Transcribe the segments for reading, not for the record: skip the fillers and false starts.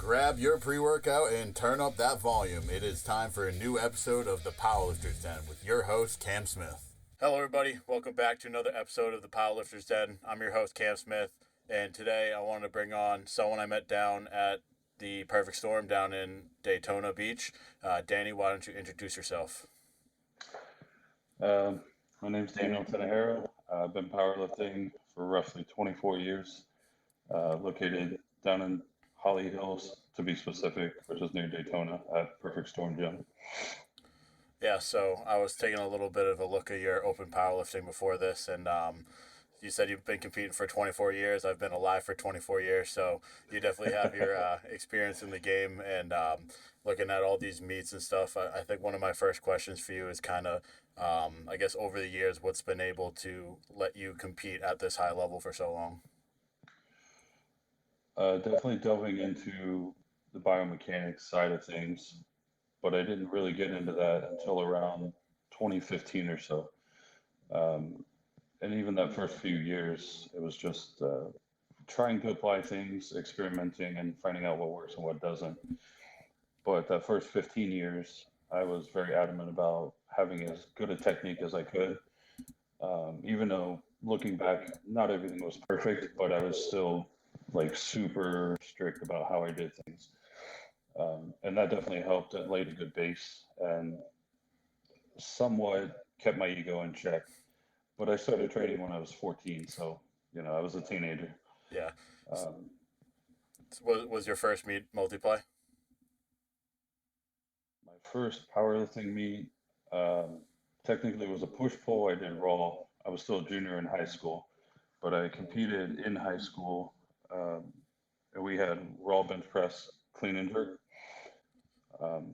Grab your pre-workout and turn up that volume. It is time for a new episode of the Powerlifter's Den with your host, Cam Smith. Hello, everybody. Welcome back to another episode of the Powerlifter's Den. I'm your host, Cam Smith, and today I wanted to bring on someone I met down at the Perfect Storm down in Daytona Beach. Danny, why don't you introduce yourself? My name's Danny Tinajero. I've been powerlifting for roughly 24 years, located down in Holly Hills, to be specific, which is near Daytona at Perfect Storm Gym. Yeah, so I was taking a little bit of a look at your open powerlifting before this, and you said you've been competing for 24 years. I've been alive for 24 years, so you definitely have your experience in the game and looking at all these meets and stuff. I think one of my first questions for you is kind of, I guess, over the years, what's been able to let you compete at this high level for so long? Definitely delving into the biomechanics side of things, but I didn't really get into that until around 2015 or so. Um, and even that first few years, it was just trying to apply things, experimenting, and finding out what works and what doesn't. But that first 15 years, I was very adamant about having as good a technique as I could. Even though looking back, not everything was perfect, but I was still like super strict about how I did things. And that definitely helped. It laid a good base and somewhat kept my ego in check. But I started training when I was 14, so I was a teenager. Yeah. Um, Was your first meet multiply? my first powerlifting meet um, technically was a push pull. I did raw. I was still a junior in high school, but I competed in high school. Um, and we had raw bench press, clean and jerk. Um,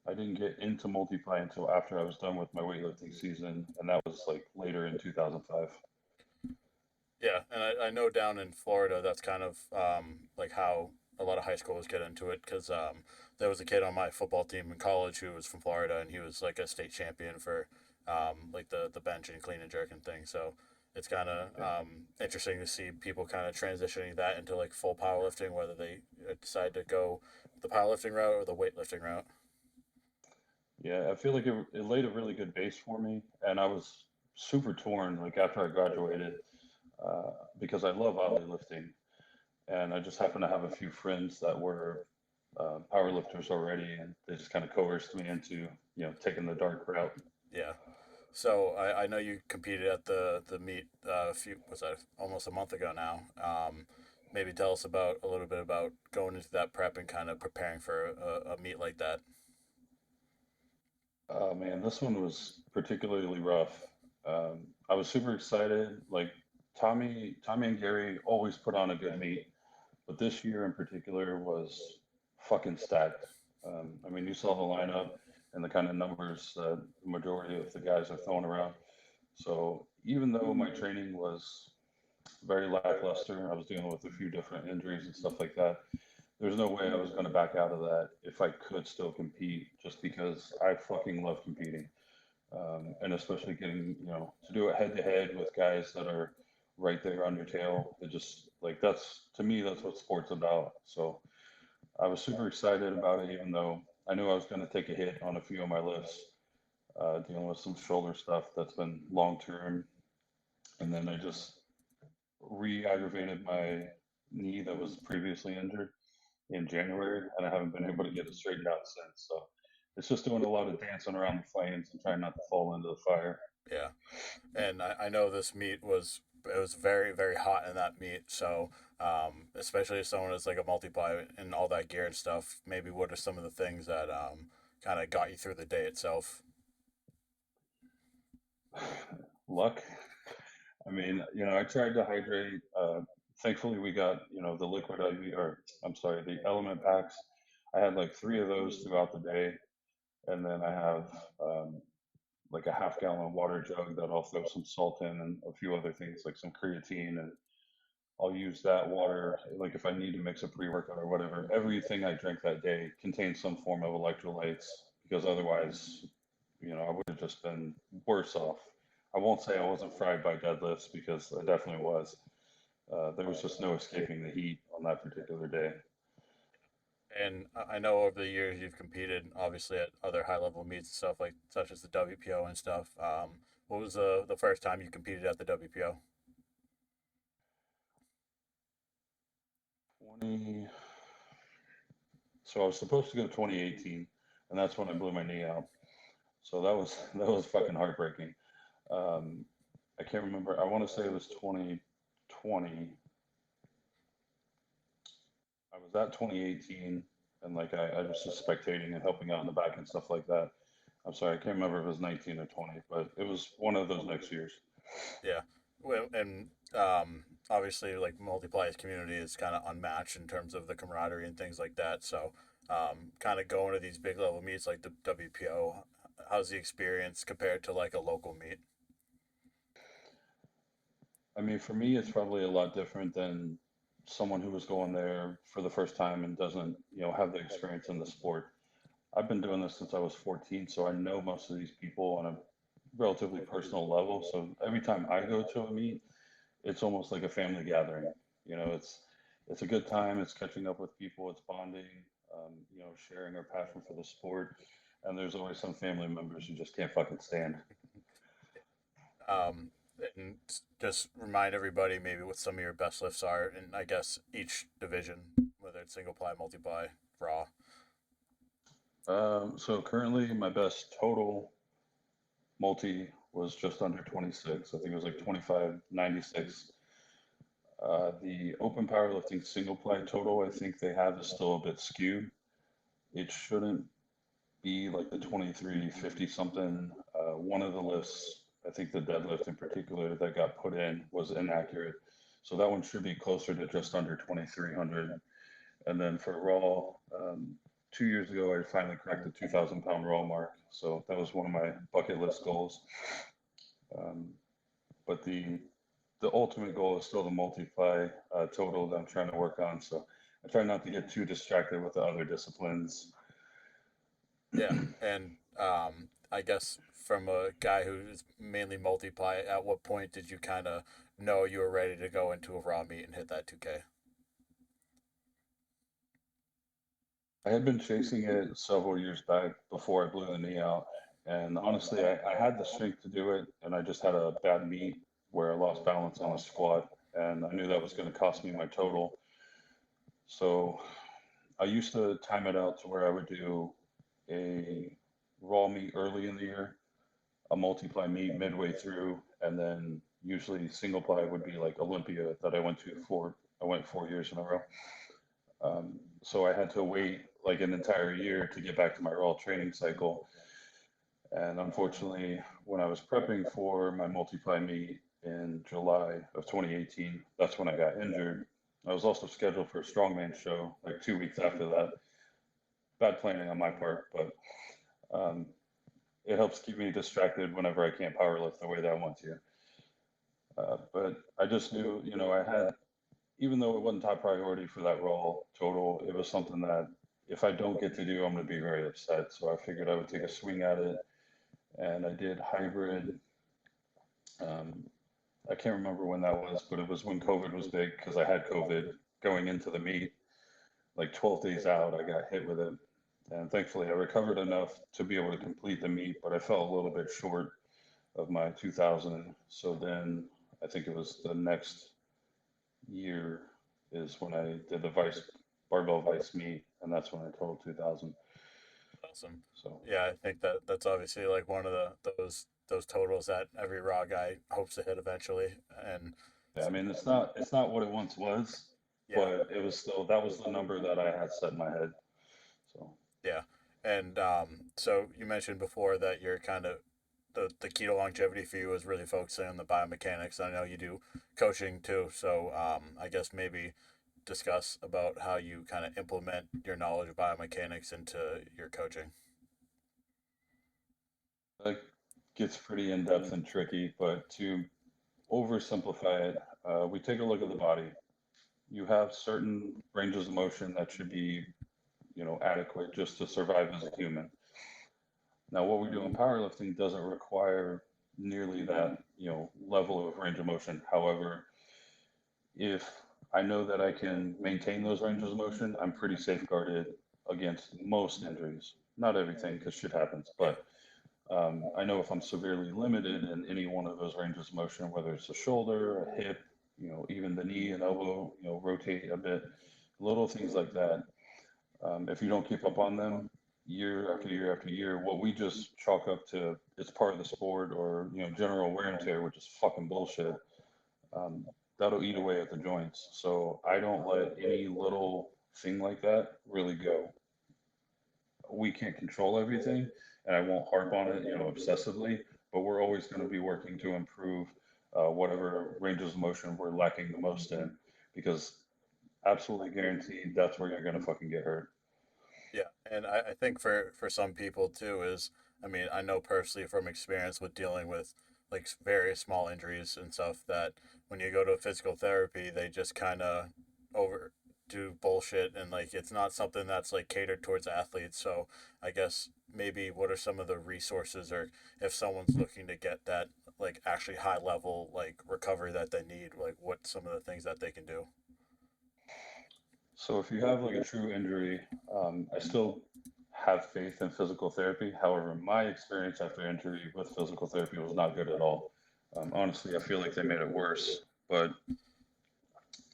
I didn't get into multiply until after I was done with my weightlifting season, and that was like later in 2005. Yeah, and I know down in Florida, that's kind of like how a lot of high schoolers get into it because there was a kid on my football team in college who was from Florida, and he was like a state champion for like the bench and clean and jerk and thing. So it's kind of Yeah. interesting to see people kind of transitioning that into like full powerlifting, whether they decide to go the powerlifting route or the weightlifting route. Yeah, I feel like it laid a really good base for me, and I was super torn like after I graduated uh, because I love lifting, and I just happened to have a few friends that were power lifters already, and they just kind of coerced me into taking the dark route. Yeah. So I know you competed at the meet a few was that almost a month ago now. Maybe tell us about a little bit about going into that prep and kind of preparing for a meet like that. Oh man, this one was particularly rough. I was super excited. Like Tommy and Gary always put on a good meet, but this year in particular was fucking stacked. I mean, you saw the lineup and the kind of numbers that the majority of the guys are throwing around. So even though my training was very lackluster, I was dealing with a few different injuries and stuff like that. There's no way I was going to back out of that if I could still compete, just because I fucking love competing, and especially getting to do it head to head with guys that are right there on your tail. It just like that's to me that's what sports about. So I was super excited about it, even though I knew I was going to take a hit on a few of my lifts, dealing with some shoulder stuff that's been long term, and then I just re-aggravated my knee that was previously injured in January, and I haven't been able to get it straightened out since. So it's just doing a lot of dancing around the flames and trying not to fall into the fire. Yeah, and I know this meet was it was very very hot in that meet. So especially if someone is like a multiply and all that gear and stuff, maybe what are some of the things that kind of got you through the day itself? Luck. I mean, I tried to hydrate. Thankfully, we got the liquid IV, or I'm sorry, the element packs. I had like three of those throughout the day, and then I have like a half-gallon water jug that I'll throw some salt in and a few other things like some creatine, and I'll use that water like if I need to mix a pre-workout or whatever. Everything I drink that day contains some form of electrolytes because otherwise, I would have just been worse off. I won't say I wasn't fried by deadlifts because I definitely was. There was just no escaping the heat on that particular day. And I know over the years you've competed, obviously at other high level meets and stuff like such as the WPO and stuff. What was the first time you competed at the WPO? 20, so I was supposed to go 2018, and that's when I blew my knee out. So that was fucking heartbreaking. Um, I can't remember. I want to say it was 2020. I was at 2018, and like I was just spectating and helping out in the back and stuff like that. I'm sorry, I can't remember if it was 19 or 20, but it was one of those next years. Yeah, well, and obviously, like multiplies community is kind of unmatched in terms of the camaraderie and things like that. So, kind of going to these big level meets like the WPO, how's the experience compared to like a local meet? I mean, for me, it's probably a lot different than someone who was going there for the first time and doesn't, have the experience in the sport. I've been doing this since I was 14, so I know most of these people on a relatively personal level. So every time I go to a meet, it's almost like a family gathering. It's a good time. It's catching up with people. It's bonding. Sharing our passion for the sport. And there's always some family members you just can't fucking stand. Um, and just remind everybody maybe what some of your best lifts are, and I guess each division, whether it's single ply, multiply, raw. So currently, my best total multi was just under 26. I think it was like 25.96. The open powerlifting single ply total I think they have is still a bit skewed. It shouldn't be like the 2350 something. One of the lifts, I think the deadlift in particular that got put in was inaccurate. So that one should be closer to just under 2300. And then for raw, 2 years ago, I finally cracked the 2,000 pound raw mark. So that was one of my bucket list goals. Um, but the ultimate goal is still the multiply total that I'm trying to work on. So I try not to get too distracted with the other disciplines. Yeah, and I guess from a guy who is mainly multiply, at what point did you kind of know you were ready to go into a raw meet and hit that 2K? I had been chasing it several years back before I blew the knee out. And honestly, I had the strength to do it, and I just had a bad meet where I lost balance on a squat, and I knew that was going to cost me my total. So I used to time it out to where I would do a raw meet early in the year, a multiply meet midway through, and then usually single ply would be like Olympia that I went 4 years in a row. So I had to wait like an entire year to get back to my raw training cycle. And unfortunately, when I was prepping for my multiply meet in July of 2018, that's when I got injured. I was also scheduled for a strongman show like 2 weeks after that. Bad planning on my part, but um, it helps keep me distracted whenever I can't powerlift the way that I want to. But I just knew, I had, even though it wasn't top priority for that role total, it was something that if I don't get to do, I'm going to be very upset. So I figured I would take a swing at it, and I did hybrid. Um, I can't remember when that was, but it was when COVID was big because I had COVID going into the meet. Like 12 days out, I got hit with it. And thankfully, I recovered enough to be able to complete the meet, but I fell a little bit short of my 2000. So then I think it was the next year is when I did the vice barbell vice meet, and that's when I totaled 2000. Awesome. So Yeah, I think that that's obviously like one of those totals that every raw guy hopes to hit eventually. And yeah, I mean it's not what it once was, yeah, but it was still that was the number that I had set in my head. So yeah. And so you mentioned before that you're kind of the key to longevity for you is really focusing on the biomechanics. I know you do coaching too, so I guess maybe discuss about how you kind of implement your knowledge of biomechanics into your coaching. that gets pretty in depth and tricky, but to oversimplify it, we take a look at the body. You have certain ranges of motion that should be, adequate just to survive as a human. Now, what we do in powerlifting doesn't require nearly that, level of range of motion. However, if I know that I can maintain those ranges of motion, I'm pretty safeguarded against most injuries. Not everything, because shit happens, Yeah. but I know if I'm severely limited in any one of those ranges of motion, whether it's a shoulder, a hip, even the knee and elbow, rotate a bit, little things like that. If you don't keep up on them year after year after year, what we just chalk up to it's part of the sport or general wear and tear, which is fucking bullshit. Um, that'll eat away at the joints. So I don't let any little thing like that really go. We can't control everything, and I won't harp on it, obsessively. But we're always going to be working to improve whatever ranges of motion we're lacking the most in, because absolutely guaranteed that's where you're going to fucking get hurt. Yeah, and I think for some people too is, I mean, I know personally from experience with dealing with like various small injuries and stuff that when you go to physical therapy, they just kind of over do bullshit, and like it's not something that's like catered towards athletes. So I guess maybe what are some of the resources, or if someone's looking to get that like actually high level like recovery that they need, like what some of the things that they can do. So if you have like a true injury, I still have faith in physical therapy. However, my experience after injury with physical therapy was not good at all. Honestly, I feel like they made it worse. But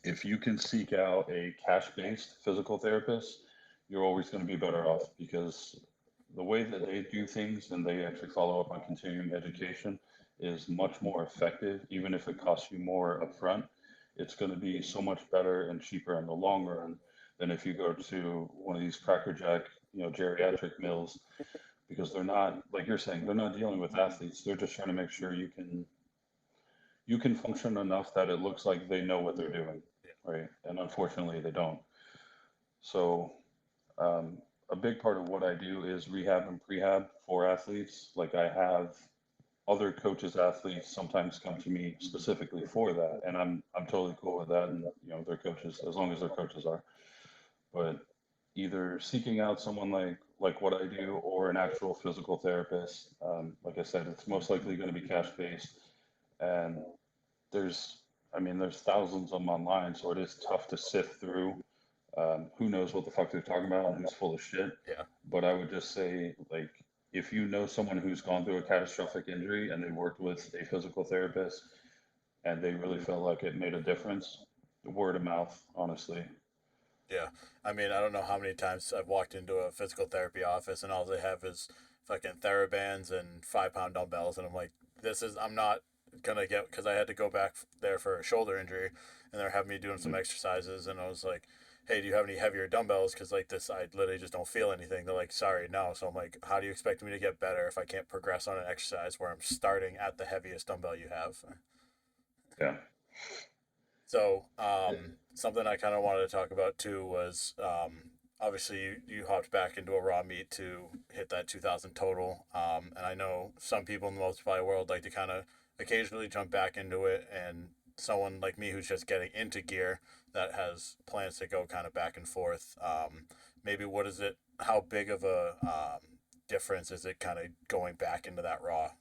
if you can seek out a cash-based physical therapist, you're always going to be better off, because the way that they do things and they actually follow up on continuing education is much more effective, even if it costs you more upfront. It's going to be so much better and cheaper in the long run than if you go to one of these crackerjack, geriatric mills, because they're not, like you're saying, they're not dealing with athletes. They're just trying to make sure you can function enough that it looks like they know what they're doing, right? And unfortunately, they don't. So um, a big part of what I do is rehab and prehab for athletes. Like I have other coaches, athletes sometimes come to me specifically for that, and I'm totally cool with that. And their coaches, as long as their coaches are. But either seeking out someone like what I do or an actual physical therapist, like I said, it's most likely going to be cash based, and there's there's thousands of them online, so it is tough to sift through. Who knows what the fuck they're talking about and who's full of shit. Yeah. But I would just say, like, if you know someone who's gone through a catastrophic injury and they worked with a physical therapist and they really felt like it made a difference, word of mouth, honestly. Yeah. I mean, I don't know how many times I've walked into a physical therapy office and all they have is fucking TheraBands and 5 pound dumbbells. And I'm like, I'm not going to get, because I had to go back there for a shoulder injury and they're having me doing some Mhm. exercises. And I was like, hey, do you have any heavier dumbbells? Because like this, I literally just don't feel anything. They're like, sorry, no. So I'm like, how do you expect me to get better if I can't progress on an exercise where I'm starting at the heaviest dumbbell you have? Yeah. So, something I kind of wanted to talk about too was obviously you hopped back into a raw meet to hit that 2000 total. And I know some people in the multiply world like to kind of occasionally jump back into it. And someone like me who's just getting into gear that has plans to go kind of back and forth. Maybe what is it? How big of a difference is it kind of going back into that raw?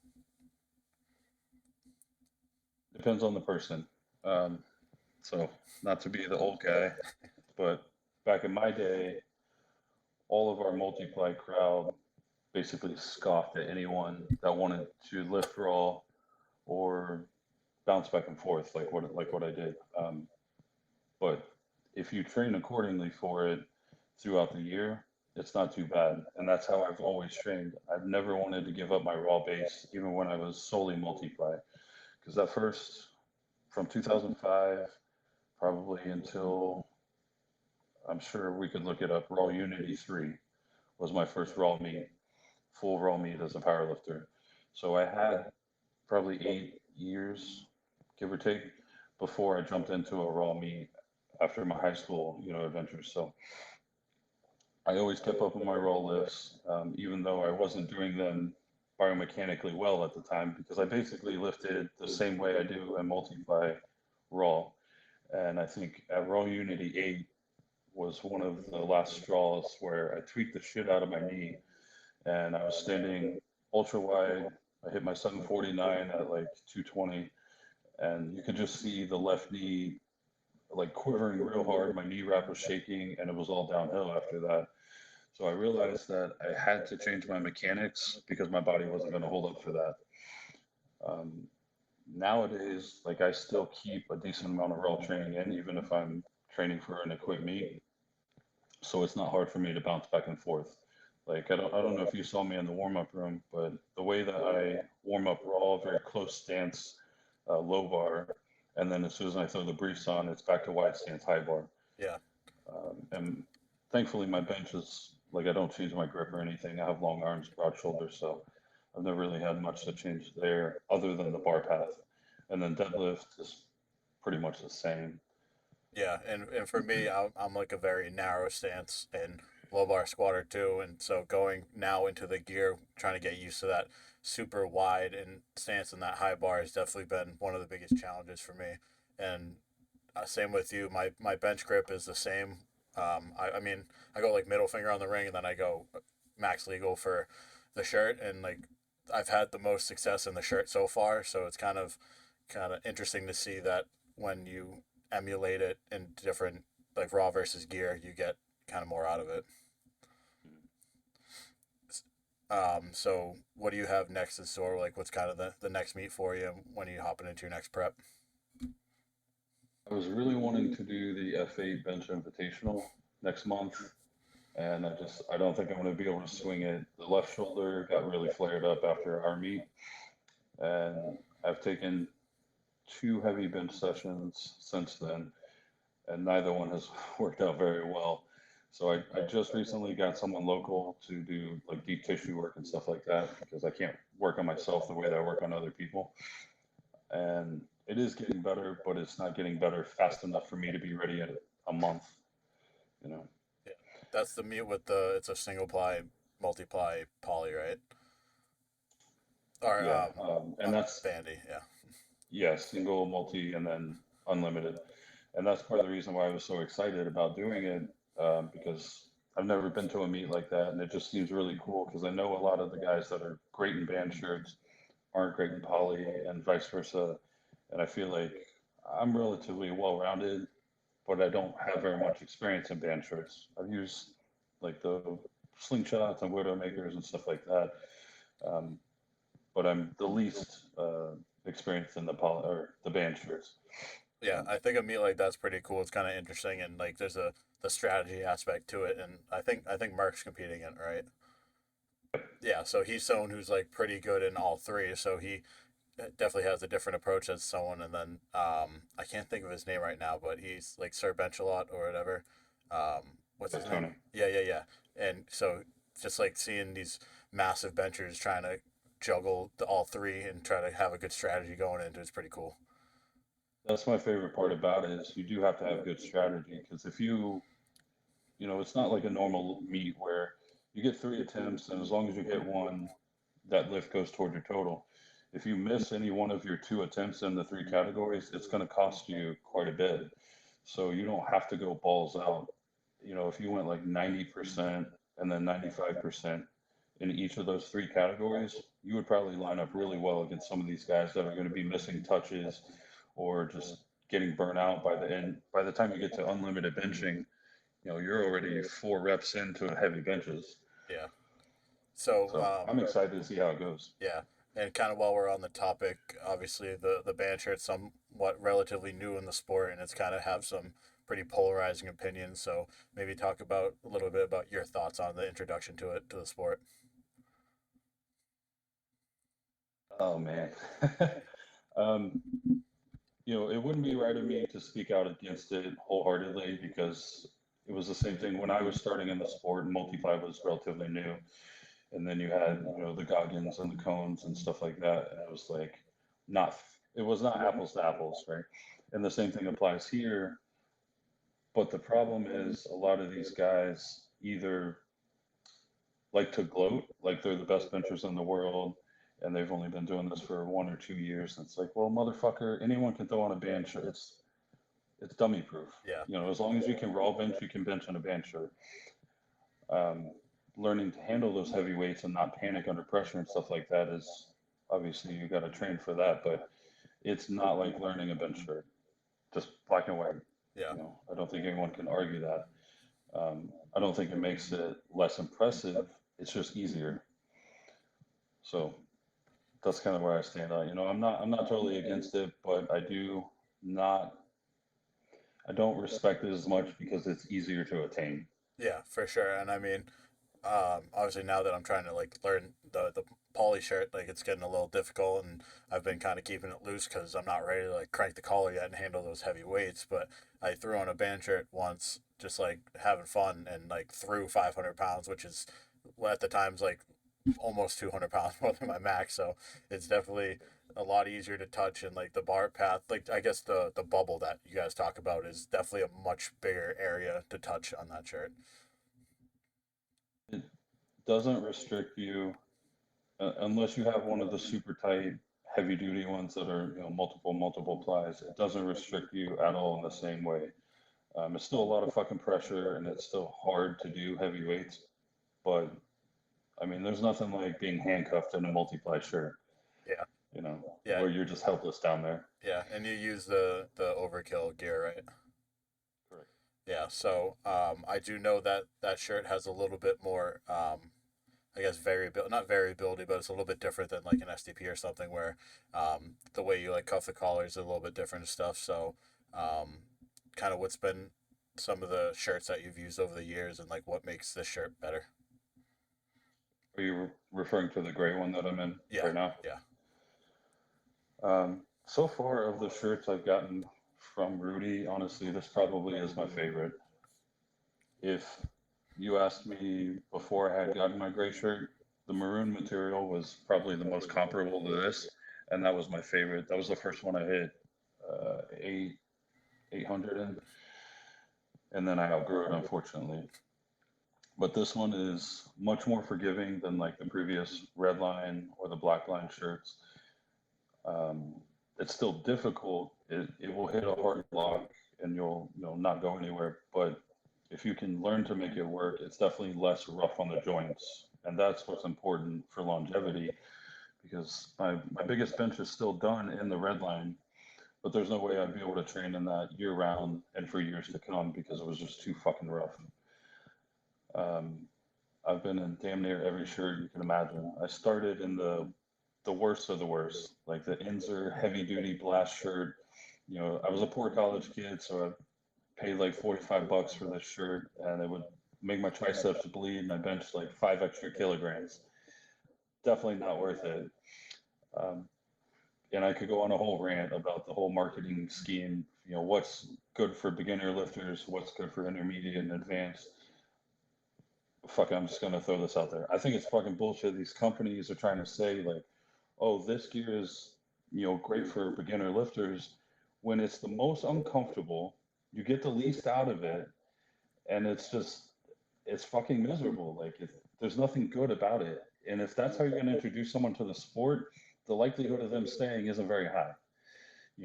Depends on the person. Um, so, not to be the old guy, but back in my day, all of our multiply crowd basically scoffed at anyone that wanted to lift raw or bounce back and forth like what I did. But if you train accordingly for it throughout the year, it's not too bad. And that's how I've always trained. I've never wanted to give up my raw base, even when I was solely multiply. Because at first, from 2005, probably until I'm sure we could look it up, Raw Unity 3 was my first raw meet, full raw meet as a powerlifter. So I had probably 8 years, give or take, before I jumped into a raw meet after my high school, adventures. So I always kept up with my raw lifts, even though I wasn't doing them biomechanically well at the time, because I basically lifted the same way I do and multiply raw. And I think at Raw Unity 8 was one of the last straws where I tweaked the shit out of my knee, and I was standing ultra wide. I hit my 749 at like 220, and you could just see the left knee like quivering real hard. My knee wrap was shaking, and it was all downhill after that. So I realized that I had to change my mechanics because my body wasn't going to hold up for that. Um, Nowadays, like I still keep a decent amount of raw training in, even if I'm training for an equipped meet. So it's not hard for me to bounce back and forth. Like I don't know if you saw me in the warm up room, but the way that I warm up raw, very close stance, low bar, and then as soon as I throw the briefs on, it's back to wide stance, high bar. Yeah. And thankfully, my bench is like I don't change my grip or anything. I have long arms, broad shoulders, so I've never really had much to change there, other than the bar path. And then deadlift is pretty much the same. Yeah, and for me, I'm like a very narrow stance and low bar squatter too, and so going now into the gear, trying to get used to that super wide and stance and that high bar has definitely been one of the biggest challenges for me. And same with you, my bench grip is the same. I mean, I go like middle finger on the ring, and then I go max legal for the shirt, and like I've had the most success in the shirt so far. So it's kind of interesting to see that when you emulate it in different like raw versus gear, you get kind of more out of it. So what do you have next in store? Like, what's kind of the next meet for you when are you hopping into your next prep? I was really wanting to do the F8 Bench Invitational next month, and I don't think I'm going to be able to swing it. The left shoulder got really flared up after our meet, and I've taken two heavy bench sessions since then, and neither one has worked out very well. So I just recently got someone local to do like deep tissue work and stuff like that because I can't work on myself the way that I work on other people. And it is getting better, but it's not getting better fast enough for me to be ready in a month, you know? Yeah, that's the meet with the it's a single ply, multiply poly, right? Or Yeah. And that's, bandy, yeah. yeah, single, multi, and then unlimited. And that's part of the reason why I was so excited about doing it, because I've never been to a meet like that, and it just seems really cool because I know a lot of the guys that are great in band shirts aren't great in poly, and vice versa. And I feel like I'm relatively well rounded, but I don't have very much experience in band shirts. I've used like the slingshots and widowmakers and stuff like that, um, but I'm the least experienced in the poly or the band shirts. Yeah, Um, I think a meet like that's pretty cool. It's kind of interesting, and like there's a the strategy aspect to it, and I think Mark's competing in it, right? Yeah, so he's someone who's like pretty good in all three. So he definitely has a different approach as someone. And then I can't think of his name right now, but he's like Sir Bench a lot or whatever. What's his name? Tony. Yeah, yeah, yeah. And so just like seeing these massive benchers trying to juggle all three and try to have a good strategy going into it's pretty cool. That's my favorite part about it is you do have to have good strategy because if it's not like a normal meet where you get three attempts and as long as you get one, that lift goes toward your total. If you miss any one of your two attempts in the three categories, it's going to cost you quite a bit. So you don't have to go balls out. If you went like 90% and then 95% in each of those three categories, you would probably line up really well against some of these guys that are going to be missing touches or just getting burnt out by the end. By the time you get to unlimited benching, you're already 4 reps into heavy benches. Yeah. So So I'm excited to see how it goes. yeah, and kind of while we're on the topic, obviously the band shirt's somewhat relatively new in the sport, and it's kind of have some pretty polarizing opinions. So maybe talk about a little bit about your thoughts on the introduction to it to the sport. Oh man. um, it wouldn't be right of me to speak out against it wholeheartedly because it was the same thing when I was starting in the sport and multiply was relatively new. And then you had, the Goggins and the cones and stuff like that. And it was like not, it was not apples to apples, right? And the same thing applies here. But the problem is a lot of these guys either like to gloat, like they're the best benchers in the world, and they've only been doing this for 1 or 2 years. And it's like, well, motherfucker, anyone can throw on a band shirt. It's dummy proof. Yeah, As long as you can raw bench, you can bench on a band shirt. Um, Learning to handle those heavy weights and not panic under pressure and stuff like that is obviously you got to train for that, but it's not like learning a bench shirt, just black and white. yeah, I don't think anyone can argue that. I don't think it makes it less impressive. It's just easier. So that's kind of where I stand on. I'm not totally against it, but not I don't respect it as much because it's easier to attain. Yeah, for sure. And I mean, obviously now that I'm trying to like learn the poly shirt, like it's getting a little difficult, and I've been kind of keeping it loose because I'm not ready to like crank the collar yet and handle those heavy weights. But I threw on a band shirt once, just like having fun, and like threw 500 pounds, which is at the time's like almost 200 pounds more than my max. So it's definitely a lot easier to touch, and like the bar path, like I guess the bubble that you guys talk about is definitely a much bigger area to touch on that shirt. It doesn't restrict you unless you have one of the super tight, heavy duty ones that are multiple plies. It doesn't restrict you at all in the same way. It's still a lot of fucking pressure, and it's still hard to do heavy weights. But I mean, there's nothing like being handcuffed in a multiply shirt, Yeah. Yeah. where you're just helpless down there. Yeah, and you use the overkill gear, right? Correct. Yeah. So I do know that that shirt has a little bit more, I guess, variability, not variability, but it's a little bit different than like an SDP or something where the way you like cuff the collars is a little bit different and stuff. So kind of what's been some of the shirts that you've used over the years, and like what makes this shirt better? Are you referring to the gray one that I'm in Yeah. right now? Yeah. So far of the shirts I've gotten from Rudy, honestly, this probably is my favorite. If you asked me before I had gotten my gray shirt, the maroon material was probably the most comparable to this, and that was my favorite. That was the first one I hit 800 in, and then I outgrew it, unfortunately. But this one is much more forgiving than like the previous red line or the black line shirts. Um, it's still difficult. It will hit a hard block and you'll not go anywhere. But if you can learn to make it work, it's definitely less rough on the joints. And that's what's important for longevity because my biggest bench is still done in the red line, but there's no way I'd be able to train in that year round and for years to come because it was just too fucking rough. Um, I've been in damn near every shirt you can imagine. I started in the worst of the worst, like the Inzer heavy duty blast shirt. I was a poor college kid, so I paid like $45 for this shirt, and it would make my triceps bleed, and I benched like 5 extra kilograms. Definitely not worth it. Um, and I could go on a whole rant about the whole marketing scheme. What's good for beginner lifters, what's good for intermediate and advanced. Fuck, I'm just gonna throw this out there. I think it's fucking bullshit. These companies are trying to say like, oh, this gear is, great for beginner lifters when it's the most uncomfortable, you get the least out of it, and it's fucking miserable. Like, there's nothing good about it. And if that's how you're going to introduce someone to the sport, the likelihood of them staying isn't very high.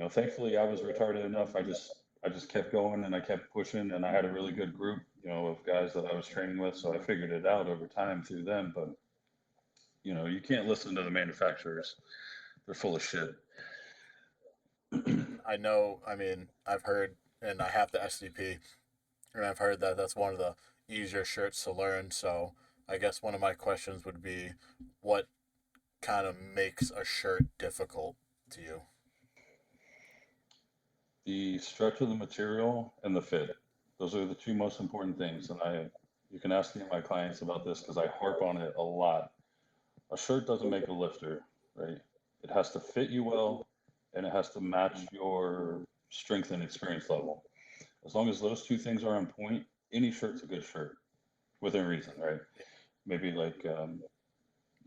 Thankfully I was retarded enough. I just kept going and I kept pushing, and I had a really good group, of guys that I was training with. So I figured it out over time through them. But you can't listen to the manufacturers. They're full of shit. I know. I mean, I've heard, and I have the SDP, and I've heard that that's one of the easier shirts to learn. So I guess one of my questions would be, what kind of makes a shirt difficult to you? The stretch of the material and the fit. Those are the two most important things. And you can ask any of my clients about this because I harp on it a lot. A shirt doesn't make a lifter, right? It has to fit you well, and it has to match your strength and experience level. As long as those two things are on point, any shirt's a good shirt within reason, right? Maybe like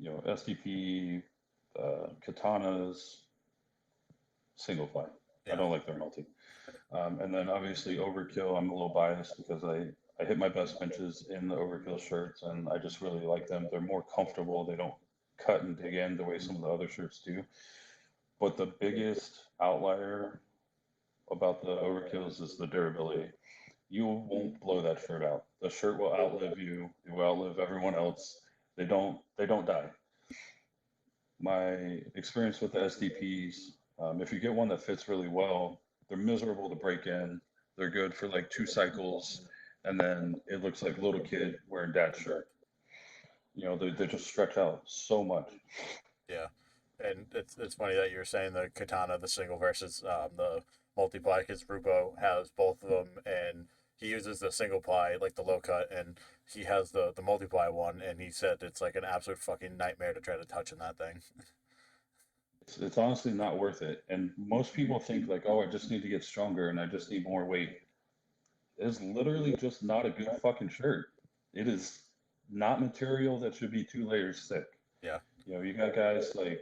SDP, katanas, single ply. I Yeah. don't like their multi. And then obviously overkill, I'm a little biased because I hit my best benches in the overkill shirts, and I just really like them. They're more comfortable. They don't cut and dig in the way some of the other shirts do. But the biggest outlier about the overkills is the durability. You won't blow that shirt out. The shirt will outlive you. It will outlive everyone else. They don't die. My experience with the SDPs, if you get one that fits really well, they're miserable to break in. They're good for like 2 cycles, and then it looks like little kid wearing dad's shirt. They just stretch out so much. Yeah, and it's funny that you're saying the katana, the single versus the multiply, because Rubo has both of them, and he uses the single ply like the low cut, and he has the multiply one, and he said it's like an absolute fucking nightmare to try to touch in that thing. It's honestly not worth it. And most people think like, oh, I just need to get stronger and I just need more weight. It's literally just not a good fucking shirt. It is not material that should be 2 layers thick. Yeah, You got guys like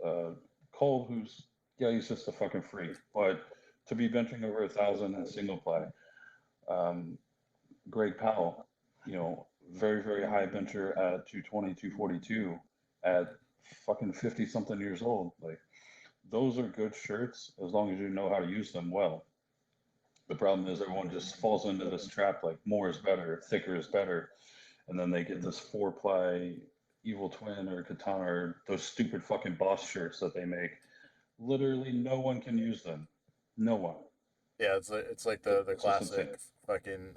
uh, Cole, who's yeah, he's just a fucking freak. But to be benching over 1,000 in single ply, um, Greg Powell, very very high bencher at 220, 242, at fucking 50 something years old. Like those are good shirts as long as you know how to use them well. The problem is everyone just falls into this trap like more is better, thicker is better, and then they get this 4 ply Evil Twin or Katana or those stupid fucking boss shirts that they make. Literally, no one can use them. No one. yeah, it's like the It's just classic insane. fucking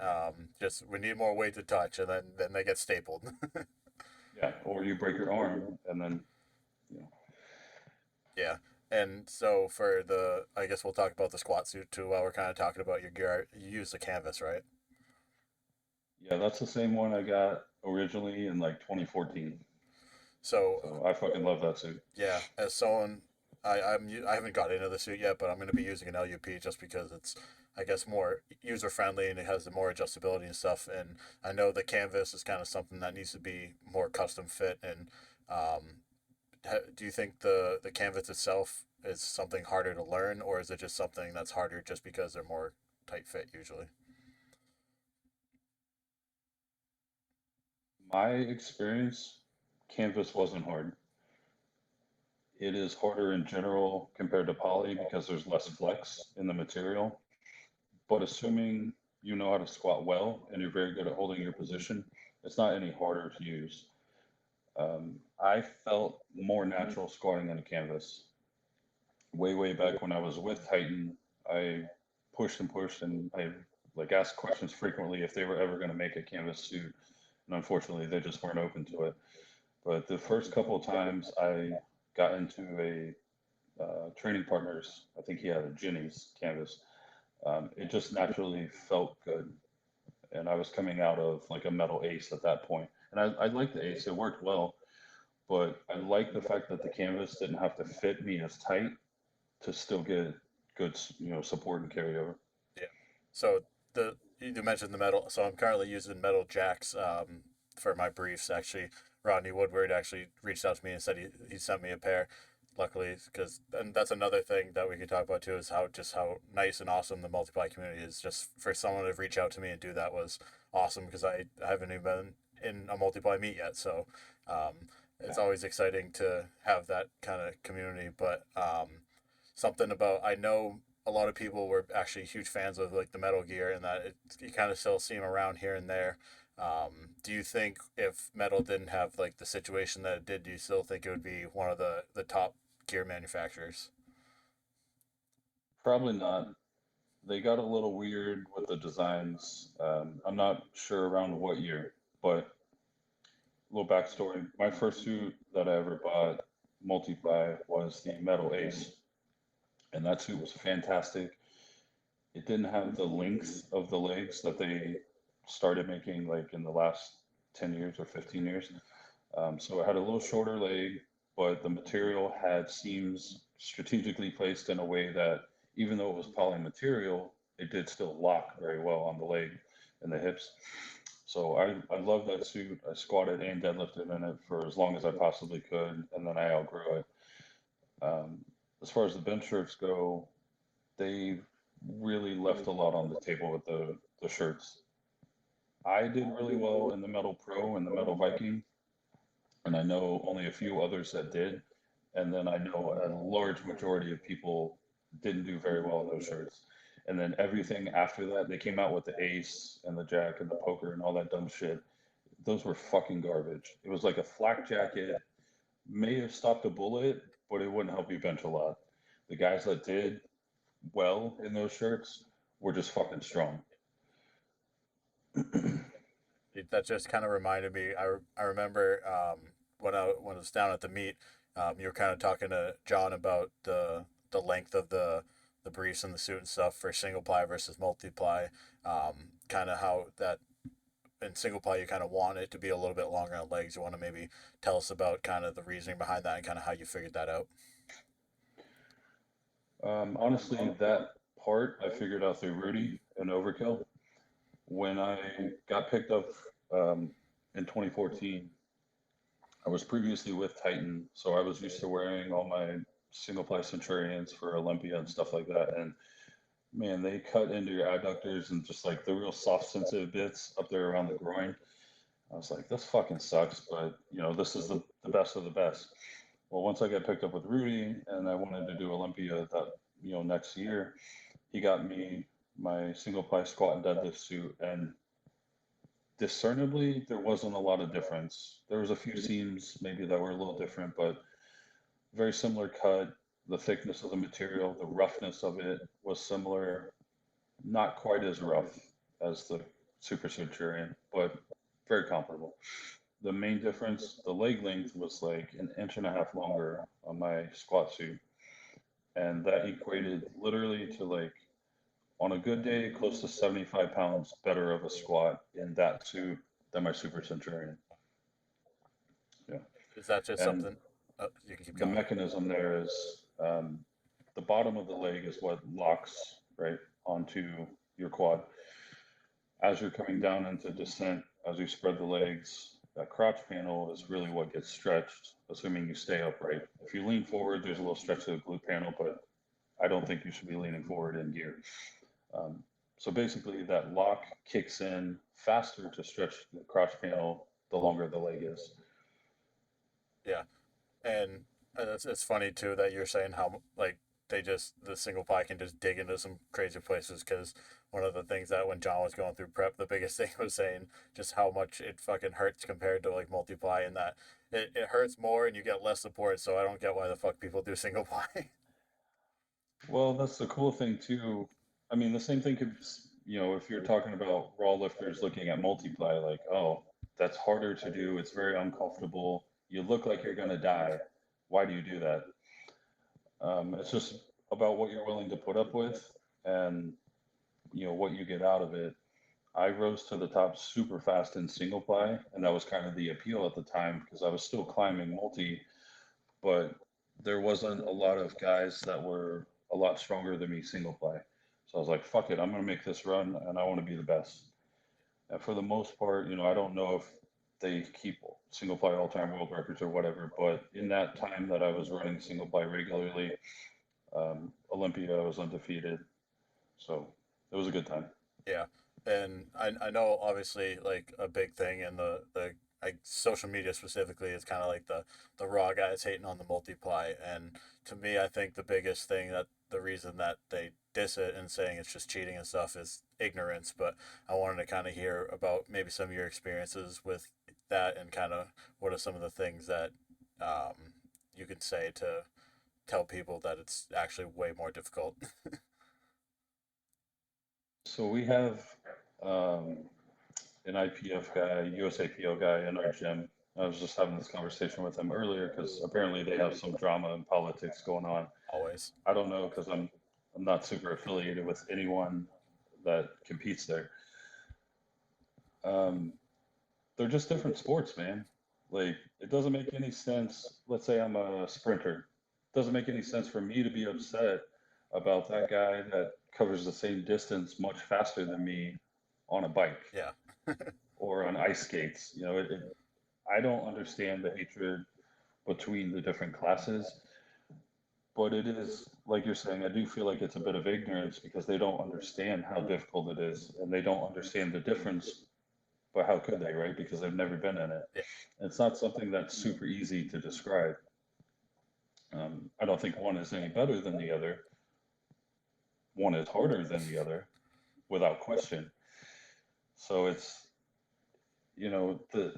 just we need more weight to touch, and then they get stapled. Yeah, or you break your arm and then you know. Yeah. And so for the, I guess we'll talk about the squat suit too while we're kind of talking about your gear. You use the canvas, right? Yeah, that's the same one I got originally in like 2014. So So I fucking love that suit. yeah, as someone, I haven't got into the suit yet, but I'm going to be using an LUP just because it's, I guess, more user friendly and it has more adjustability and stuff. And I know the canvas is kind of something that needs to be more custom fit. And do you think the canvas itself is something harder to learn, or is it just something that's harder just because they're more tight fit usually? My experience, canvas wasn't hard. It is harder in general compared to poly because there's less flex in the material. But assuming you know how to squat well and you're very good at holding your position, it's not any harder to use. I felt more natural squatting in a canvas. Way back when I was with Titan, I pushed and I like asked questions frequently if they were ever going to make a canvas suit, and unfortunately they just weren't open to it. But the first couple of times I got into a training partners, I think he had a Ginny's canvas. It just naturally felt good, and I was coming out of like a metal ace at that point, and I liked the ace; it worked well. But I liked the fact that the canvas didn't have to fit me as tight to still get good, support and carryover. Yeah. So the you mentioned the metal. So I'm currently using metal jacks for my briefs. Actually, Rodney Woodward actually reached out to me and said he sent me a pair. Luckily, because and that's another thing that we could talk about too is how nice and awesome the multiply community is. Just for someone to reach out to me and do that was awesome because I haven't even been in a multiply meet yet. So it's Yeah. always exciting to have that kind of community. But something about I know a lot of people were actually huge fans of like the Metal Gear and that you kind of still see them around here and there. Do you think if metal didn't have like the situation that it did, do you still think it would be one of the top gear manufacturers? Probably not. They got a little weird with the designs. I'm not sure around what year, but a little backstory. My first suit that I ever bought, multiply, was the Metal Ace, and that suit was fantastic. It didn't have the length of the legs that they started making like in the last 10 years or 15 years. So it had a little shorter leg, but the material had seams strategically placed in a way that even though it was poly material, it did still lock very well on the leg and the hips. So I love that suit. I squatted and deadlifted in it for as long as I possibly could, and then I outgrew it. Um, as far as the bench shirts go, they really left a lot on the table with the shirts. I did really well in the Metal Pro and the Metal Viking, and I know only a few others that did. And then I know a large majority of people didn't do very well in those shirts. And then everything after that, they came out with the ace and the jack and the poker and all that dumb shit. Those were fucking garbage. It was like a flak jacket, may have stopped a bullet, but it wouldn't help you bench a lot. The guys that did well in those shirts were just fucking strong. That just kind of reminded me. I remember when I was down at the meet, you were kind of talking to John about the length of the briefs and the suit and stuff for single ply versus multiply. Kind of how that in single ply you kind of want it to be a little bit longer on legs. You want to maybe tell us about kind of the reasoning behind that and kind of how you figured that out. Honestly, that part I figured out through Rudy and Overkill. When I got picked up um, in 2014, I was previously with Titan, so I was used to wearing all my single ply Centurions for Olympia and stuff like that. And man, they cut into your adductors and just like the real soft, sensitive bits up there around the groin. I was like, this fucking sucks, but this is the best of the best. Well, once I got picked up with Rudy and I wanted to do Olympia that, next year, he got me my single ply squat and deadlift suit, and discernibly there wasn't a lot of difference. There was a few seams maybe that were a little different, but very similar cut. The thickness of the material, the roughness of it was similar. Not quite as rough as the Super Centurion, but very comparable. The main difference, the leg length was like an inch and a half longer on my squat suit. And that equated literally to like, on a good day, close to 75 pounds better of a squat in that suit than my Super Centurion. Yeah. Is that just And something? You can keep the going. mechanism there is the bottom of the leg is what locks right onto your quad. As you're coming down into descent, as you spread the legs, that crotch panel is really what gets stretched, assuming you stay upright. If you lean forward, there's a little stretch to the glute panel, but I don't think you should be leaning forward in gear. Um, so basically, that lock kicks in faster to stretch the crotch panel the longer the leg is. Yeah, and it's funny too that you're saying how like the single ply can just dig into some crazy places because one of the things that when John was going through prep, the biggest thing was saying just how much it fucking hurts compared to like multiply, and that it hurts more and you get less support. So I don't get why the fuck people do single ply. Well, that's the cool thing too. I mean, the same thing could, if you're talking about raw lifters looking at multiply, like, oh, that's harder to do. It's very uncomfortable. You look like you're gonna die. Why do you do that? It's just about what you're willing to put up with and what you get out of it. I rose to the top super fast in single ply, and that was kind of the appeal at the time because I was still climbing multi, but there wasn't a lot of guys that were a lot stronger than me single ply. So I was like, fuck it, I'm gonna make this run and I want to be the best. And for the most part, I don't know if they keep single ply all time world records or whatever, but in that time that I was running single ply regularly, Olympia was undefeated. So it was a good time. Yeah, and I know obviously like a big thing in the like social media specifically is kind of like the raw guys hating on the multiply, and to me I think the biggest thing that the reason that they diss it and saying it's just cheating and stuff is ignorance. But I wanted to kind of hear about maybe some of your experiences with that and kind of what are some of the things that you can say to tell people that it's actually way more difficult. So we have um, an IPF guy, USAPO guy in our gym. I was just having this conversation with him earlier because apparently they have some drama and politics going on. Always. I don't know because I'm not super affiliated with anyone that competes there. Um, they're just different sports, man. Like it doesn't make any sense. Let's say I'm a sprinter. It doesn't make any sense for me to be upset about that guy that covers the same distance much faster than me on a bike Yeah. or on ice skates. I don't understand the hatred between the different classes, but it is like you're saying. I do feel like it's a bit of ignorance because they don't understand how difficult it is, and they don't understand the difference. But how could they, right? Because they've never been in it. Yeah. And it's not something that's super easy to describe. I don't think one is any better than the other. One is harder than the other, without question. So it's the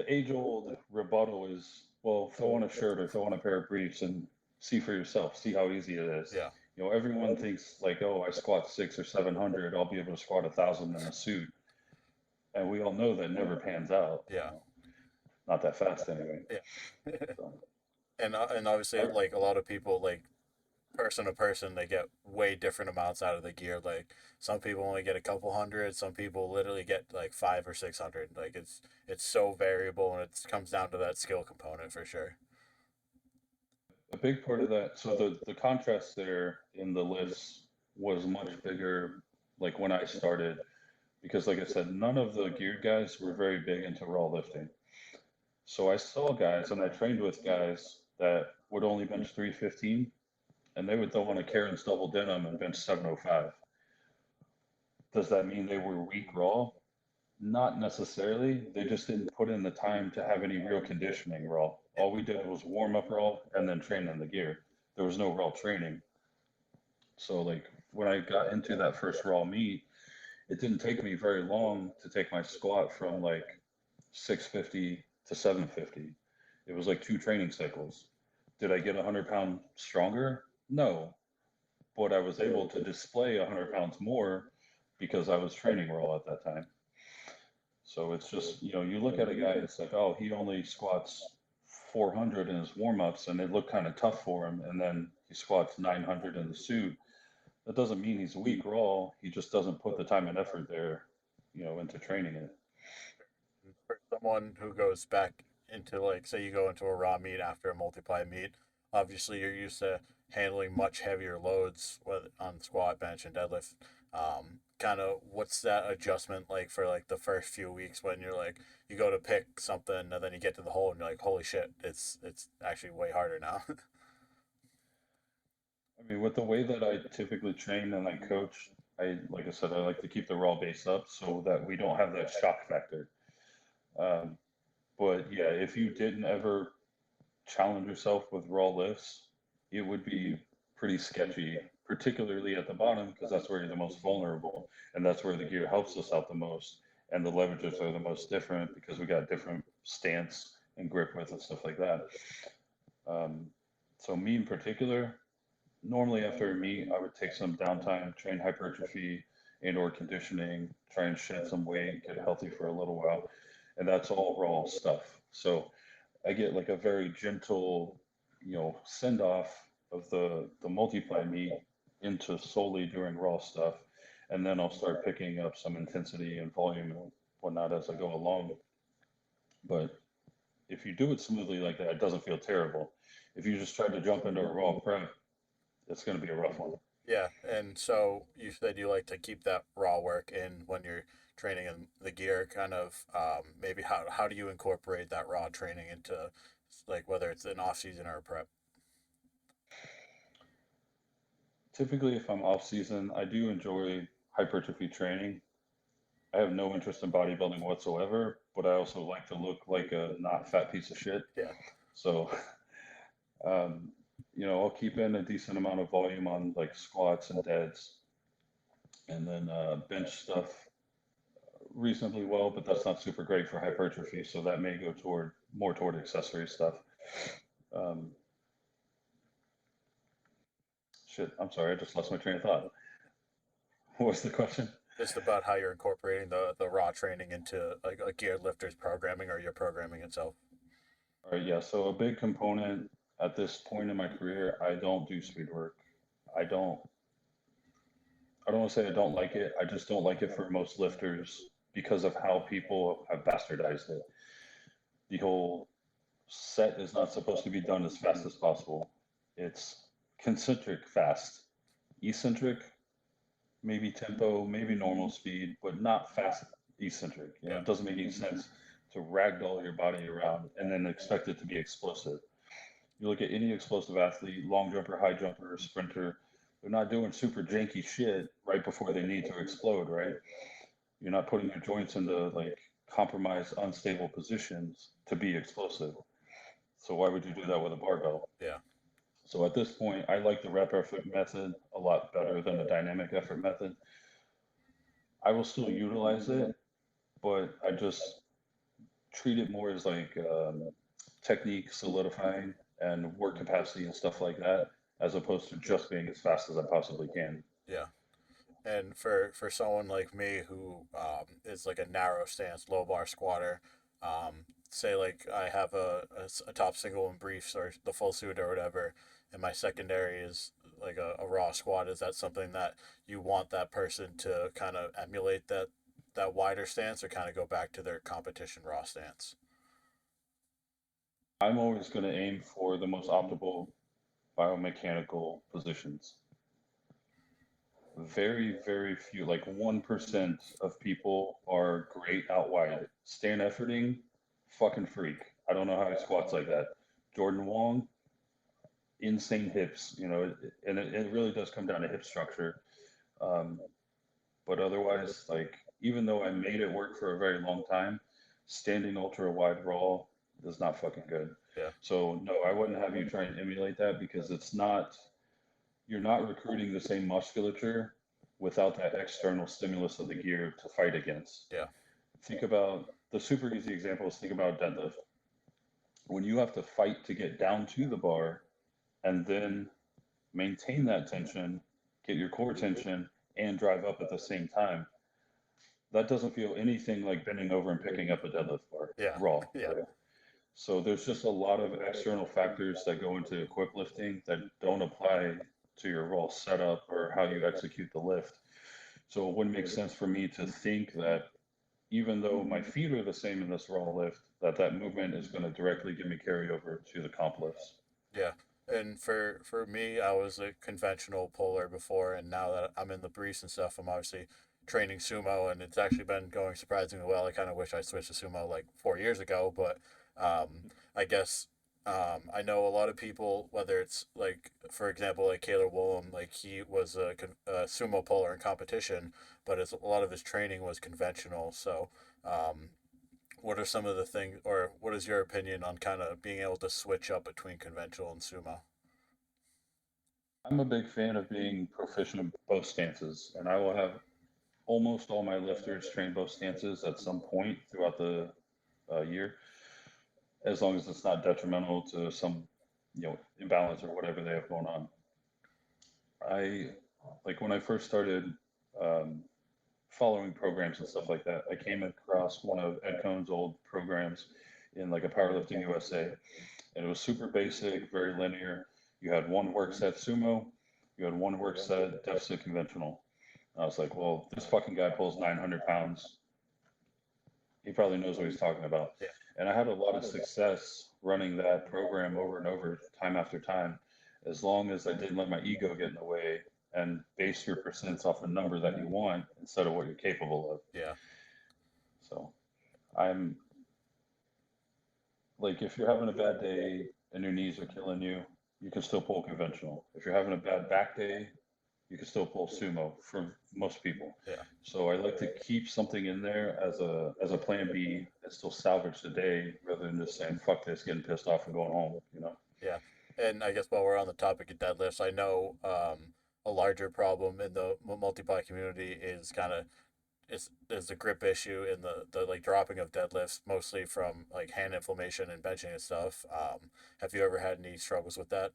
age old rebuttal is, well, throw on a shirt or throw on a pair of briefs and see for yourself, see how easy it is. Yeah. Everyone thinks like, oh, I squat 600 or 700, I'll be able to squat 1,000 in a suit. and we all know that never pans out. Yeah. Not that fast anyway. Yeah. So And obviously, I, like a lot of people, like person to person, they get way different amounts out of the gear. Like some people only get a couple hundred, some people literally get like 500 or 600. Like it's so variable, and it comes down to that skill component for sure. a big part of that. So the contrast there in the lifts was much bigger, like when I started, because like I said, none of the geared guys were very big into raw lifting. So I saw guys and I trained with guys that would only bench 315 and they would throw on a Karen's double denim and bench 705. Does that mean they were weak raw? Not necessarily. They just didn't put in the time to have any real conditioning raw. Yeah. All we did was warm up raw and then train in the gear. There was no raw training. So like when I got into that first raw meet, it didn't take me very long to take my squat from like 650 to 750. It was like 2 training cycles. Did I get 100 pounds stronger? No, but I was able to display 100 pounds more because I was training raw at that time. So it's just, you look at a guy, it's like, oh, he only squats 400 in his warm ups and it looked kind of tough for him. And then he squats 900 in the suit. That doesn't mean he's weak raw. He just doesn't put the time and effort there, into training it. For someone who goes back into, like, say you go into a raw meet after a multiply meet, obviously you're used to handling much heavier loads on squat, bench, and deadlift. Kind of what's that adjustment like for like the first few weeks when you're like you go to pick something and then you get to the hole and you're like, holy shit, it's actually way harder now. I mean, with the way that I typically train and I coach, like I said, I like to keep the raw base up so that we don't have that shock factor. Um, but yeah, if you didn't ever challenge yourself with raw lifts, it would be pretty sketchy, particularly at the bottom, because that's where you're the most vulnerable, and that's where the gear helps us out the most, and the leverages are the most different because we got different stance and grip width and stuff like that. Um, so me in particular, normally after a meet, I would take some downtime, train hypertrophy and or conditioning, try and shed some weight, get healthy for a little while, and that's all raw stuff. So I get like a very gentle, send off of the multiply meet into solely doing raw stuff, and then I'll start picking up some intensity and volume and whatnot as I go along. But if you do it smoothly like that, it doesn't feel terrible. If you just try to jump into a raw prep, it's going to be a rough one. Yeah, and so you said you like to keep that raw work in when you're training in the gear. Kind of maybe how do you incorporate that raw training into like whether it's an off season or a prep? Typically, if I'm off season, I do enjoy hypertrophy training. I have no interest in bodybuilding whatsoever, but I also like to look like a not fat piece of shit. Yeah, So, um, I'll keep in a decent amount of volume on like squats and deads, and then bench stuff reasonably well, but that's not super great for hypertrophy. So that may go toward accessory stuff. Um, Shit, I'm sorry, I just lost my train of thought. What was the question? just about how you're incorporating the raw training into like a gear lifter's programming or your programming itself. All right, yeah. So a big component at this point in my career, I don't do speed work. I don't. I don't want to say I don't like it. I just don't like it for most lifters because of how people have bastardized it. The whole set is not supposed to be done as fast as possible. It's concentric fast, eccentric, maybe tempo, maybe normal speed, but not fast eccentric. Yeah, It doesn't make any sense to ragdoll your body around and then expect it to be explosive. You look at any explosive athlete, long jumper, high jumper, sprinter, they're not doing super janky shit right before they need to explode, right? You're not putting your joints into like compromised, unstable positions to be explosive. So why would you do that with a barbell? yeah, So at this point, I like the rep effort method a lot better than the dynamic effort method. I will still utilize it, but I just treat it more as like technique solidifying and work capacity and stuff like that, as opposed to just being as fast as I possibly can. yeah. And for someone like me who is like a narrow stance, low bar squatter, say like I have a top single in briefs or the full suit or whatever, and my secondary is like a raw squat, is that something that you want that person to kind of emulate that wider stance or kind of go back to their competition raw stance? I'm always going to aim for the most optimal biomechanical positions. Very, very few, like 1% of people are great out wide. Stan Efferding, fucking freak. I don't know how he squats like that. Jordan Wong, insane hips, and it really does come down to hip structure. Um, but otherwise, like, even though I made it work for a very long time, standing ultra wide raw is not fucking good. Yeah, So, no, I wouldn't have you try and emulate that because you're not recruiting the same musculature without that external stimulus of the gear to fight against. yeah, Think about the super easy example is think about deadlift. When you have to fight to get down to the bar and then maintain that tension, get your core tension, and drive up at the same time, that doesn't feel anything like bending over and picking up a deadlift bar yeah, raw. yeah, Right? So there's just a lot of external factors that go into equip lifting that don't apply to your raw setup or how you execute the lift. So it wouldn't make sense for me to think that even though my feet are the same in this raw lift, that movement is going to directly give me carryover to the comp lifts. yeah. And for me, I was a conventional puller before, and now that I'm in the briefs and stuff, I'm obviously training sumo, and it's actually been going surprisingly well. I kind of wish I switched to sumo like 4 years ago, but I guess I know a lot of people, whether it's like, for example, like Kaylor Woolham, like he was a sumo puller in competition, but a lot of his training was conventional. So, um, what are some of the things, or what is your opinion on kind of being able to switch up between conventional and sumo? I'm a big fan of being proficient in both stances, and I will have almost all my lifters train both stances at some point throughout the year, as long as it's not detrimental to some, imbalance or whatever they have going on. I like when I first started um, following programs and stuff like that. I came across one of Ed Cohn's old programs in like a Powerlifting USA, and it was super basic, very linear. You had one work set sumo, you had one work set deficit conventional. I was like, well, this fucking guy pulls 900 pounds. He probably knows what he's talking about. Yeah, And I had a lot of success running that program over and over, time after time, as long as I didn't let my ego get in the way and base your percents off a number that you want instead of what you're capable of. yeah, So I'm like, if you're having a bad day and your knees are killing you, you can still pull conventional. If you're having a bad back day, you can still pull sumo for most people. yeah, So I like to keep something in there as a plan B and still salvage the day rather than just saying fuck this, getting pissed off and going home. yeah. And I guess while we're on the topic of deadlifts, I know a larger problem in the multi-ply community is kind of is the grip issue in the like dropping of deadlifts, mostly from like hand inflammation and benching and stuff. Have you ever had any struggles with that?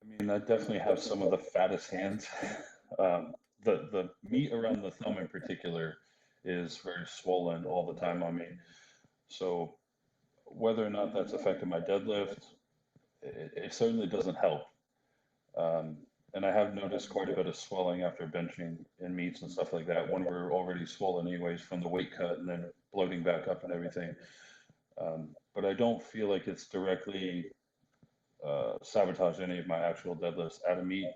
I mean, I definitely have some of the fattest hands. The meat around the thumb in particular is very swollen all the time on me. So whether or not that's affected my deadlift, it certainly doesn't help. Um, and I have noticed quite a bit of swelling after benching in meets and stuff like that when we're already swollen anyways from the weight cut and then bloating back up and everything. But I don't feel like it's directly sabotaged any of my actual deadlifts at a meet,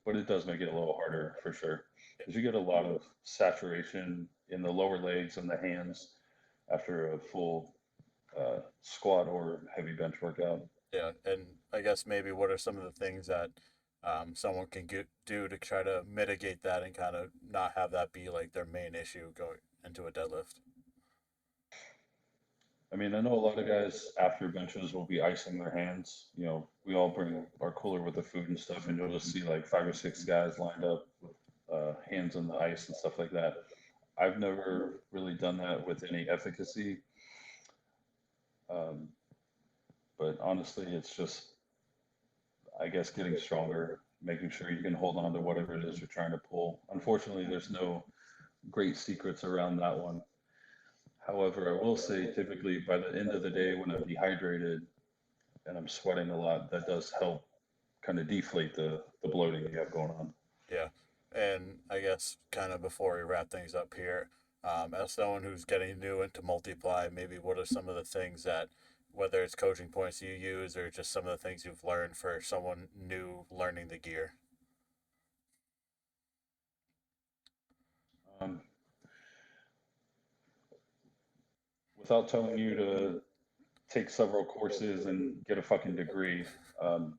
but it does make it a little harder for sure. Because you get a lot of saturation in the lower legs and the hands after a full squat or heavy bench workout. Yeah, and I guess maybe what are some of the things that someone can do to try to mitigate that and kind of not have that be like their main issue going into a deadlift? I mean, I know a lot of guys after benches will be icing their hands. We all bring our cooler with the food and stuff, and you'll just see like 5 or 6 guys lined up with hands on the ice and stuff like that. I've never really done that with any efficacy, um, but honestly, it's just, I guess, getting stronger. making sure you can hold on to whatever it is you're trying to pull. Unfortunately, there's no great secrets around that one. However, I will say typically by the end of the day when I'm dehydrated and I'm sweating a lot, that does help kind of deflate the bloating you have going on. Yeah. And I guess kind of before we wrap things up here, as someone who's getting new into multiply, maybe what are some of the things that, whether it's coaching points you use or just some of the things you've learned for someone new learning the gear? Um, Without telling you to take several courses and get a fucking degree, um,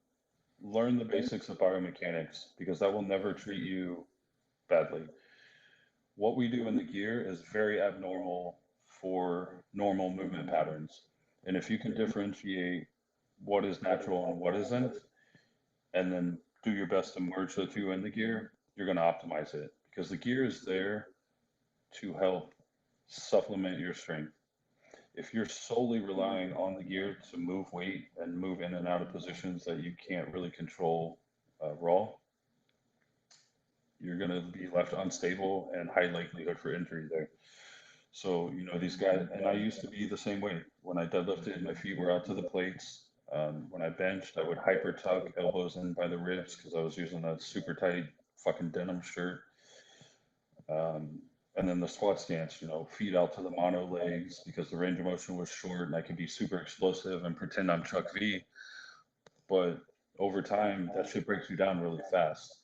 learn the basics of biomechanics because that will never treat you badly. What we do in the gear is very abnormal for normal movement patterns. And if you can differentiate what is natural and what isn't, and then do your best to merge the two in the gear, you're going to optimize it because the gear is there to help supplement your strength. If you're solely relying on the gear to move weight and move in and out of positions that you can't really control raw, you're going to be left unstable and high likelihood for injury there. So, these guys, and I used to be the same way. When I deadlifted, my feet were out to the plates. When I benched, I would hyper tuck elbows in by the ribs because I was using a super tight fucking denim shirt. Um, and then the squat stance, feet out to the mono legs because the range of motion was short and I could be super explosive and pretend I'm Chuck V. But over time, that shit breaks you down really fast.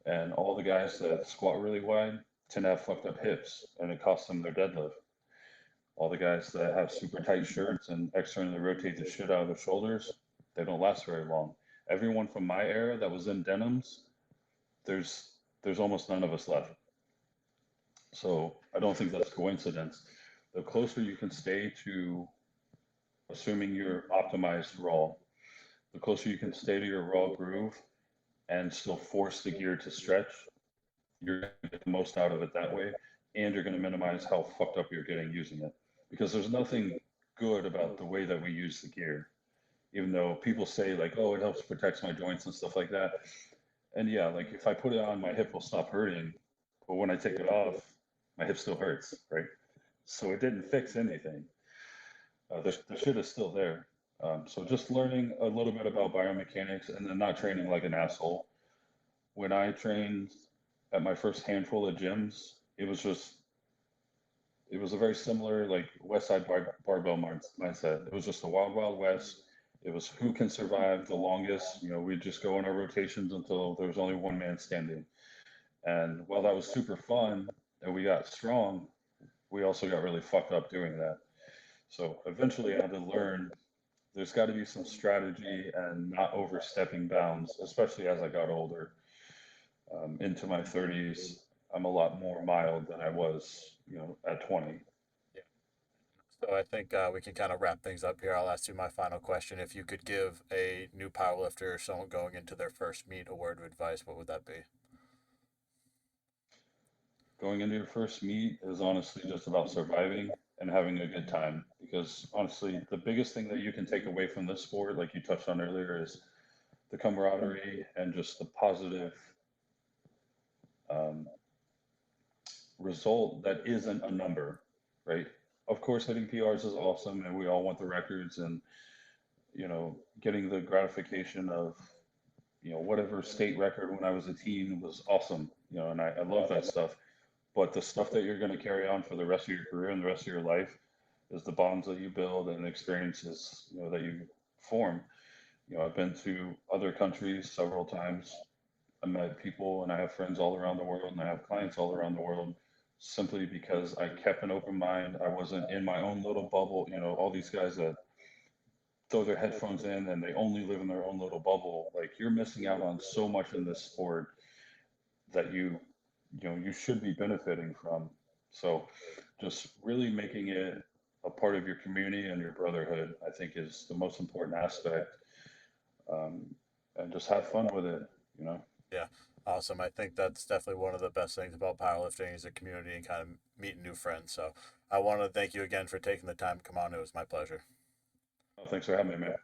And all the guys that squat really wide tend to have fucked up hips and it costs them their deadlift. All the guys that have super tight shirts and externally rotate the shit out of their shoulders, they don't last very long. Everyone from my era that was in denims, there's almost none of us left. So I don't think that's coincidence. The closer you can stay to assuming you're optimized raw, the closer you can stay to your raw groove and still force the gear to stretch, you're going to get the most out of it that way. And you're going to minimize how fucked up you're getting using it. Because there's nothing good about the way that we use the gear. Even though people say, like, oh, it helps protect my joints and stuff like that. And yeah, like if I put it on, my hip will stop hurting. But when I take it off, my hip still hurts, right? So it didn't fix anything. The shit is still there. So just learning a little bit about biomechanics and then not training like an asshole. When I trained at my first handful of gyms, it was a very similar like West Side barbell mindset. It was just the wild, wild west. It was who can survive the longest. We'd just go on our rotations until there was only one man standing. And while that was super fun and we got strong, we also got really fucked up doing that. So eventually I had to learn there's got to be some strategy and not overstepping bounds, especially as I got older. Into my 30s, I'm a lot more mild than I was, at 20. Yeah. So I think we can kind of wrap things up here. I'll ask you my final question. If you could give a new powerlifter or someone going into their first meet a word of advice, what would that be? Going into your first meet is honestly just about surviving and having a good time. Because honestly, the biggest thing that you can take away from this sport, like you touched on earlier, is the camaraderie and just the positive um, result that isn't a number, right? Of course, hitting PRs is awesome, and we all want the records and getting the gratification of whatever state record when I was a teen was awesome, and I love that stuff. But the stuff that you're going to carry on for the rest of your career and the rest of your life is the bonds that you build and experiences that you form. I've been to other countries several times. I met people and I have friends all around the world and I have clients all around the world simply because I kept an open mind. I wasn't in my own little bubble. All these guys that throw their headphones in and they only live in their own little bubble. Like you're missing out on so much in this sport that you should be benefiting from. So just really making it a part of your community and your brotherhood, I think is the most important aspect. Um, and just have fun with it. Yeah, awesome. I think that's definitely one of the best things about powerlifting is the community and kind of meeting new friends. So I want to thank you again for taking the time to come on. It was my pleasure. Thanks for having me, man.